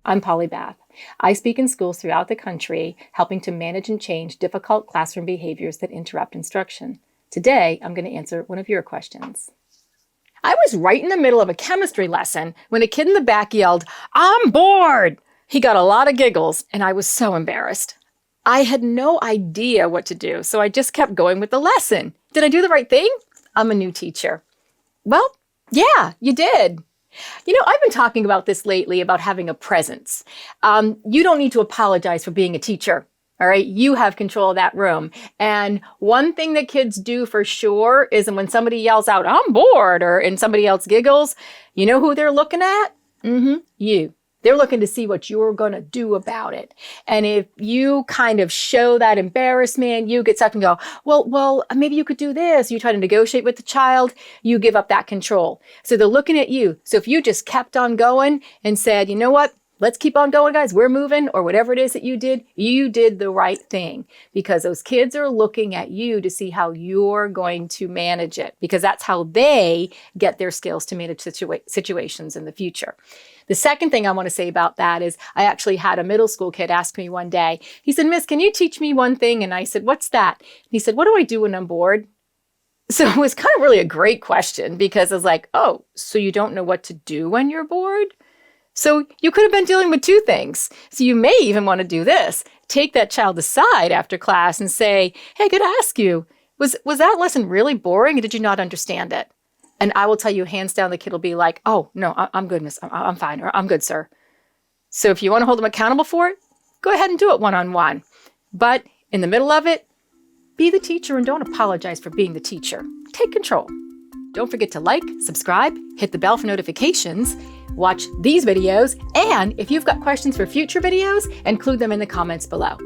I'm Polly Bath. I speak in schools throughout the country, helping to manage and change difficult classroom behaviors that interrupt instruction. Today, I'm going to answer one of your questions. I was right in the middle of a chemistry lesson when a kid in the back yelled, "I'm bored!" He got a lot of giggles, and I was so embarrassed. I had no idea what to do, so I just kept going with the lesson. Did I do the right thing? I'm a new teacher. Well, yeah, you did. I've been talking about this lately, about having a presence. You don't need to apologize for being a teacher. All right. You have control of that room. And one thing that kids do for sure is when somebody yells out, "I'm bored," and somebody else giggles, you know who they're looking at? You. They're looking to see what you're going to do about it. And if you kind of show that embarrassment, you get stuck and go, well, maybe you could do this. You try to negotiate with the child, you give up that control. So they're looking at you. So if you just kept on going and said, you know what? Let's keep on going, guys. We're moving, or whatever it is that you did the right thing, because those kids are looking at you to see how you're going to manage it, because that's how they get their skills to manage situations in the future. The second thing I want to say about that is I actually had a middle school kid ask me one day. He said, "Miss, can you teach me one thing?" And I said, "What's that?" And he said, "What do I do when I'm bored?" So it was kind of really a great question, because I was like, oh, so you don't know what to do when you're bored? So you could have been dealing with two things. So you may even want to do this. Take that child aside after class and say, "Hey, I got to ask you, was that lesson really boring, or did you not understand it?" And I will tell you, hands down, the kid will be like, "Oh, no, I'm good, miss. I'm fine," or "I'm good, sir." So if you want to hold them accountable for it, go ahead and do it one-on-one. But in the middle of it, be the teacher and don't apologize for being the teacher. Take control. Don't forget to like, subscribe, hit the bell for notifications, watch these videos, and if you've got questions for future videos, include them in the comments below.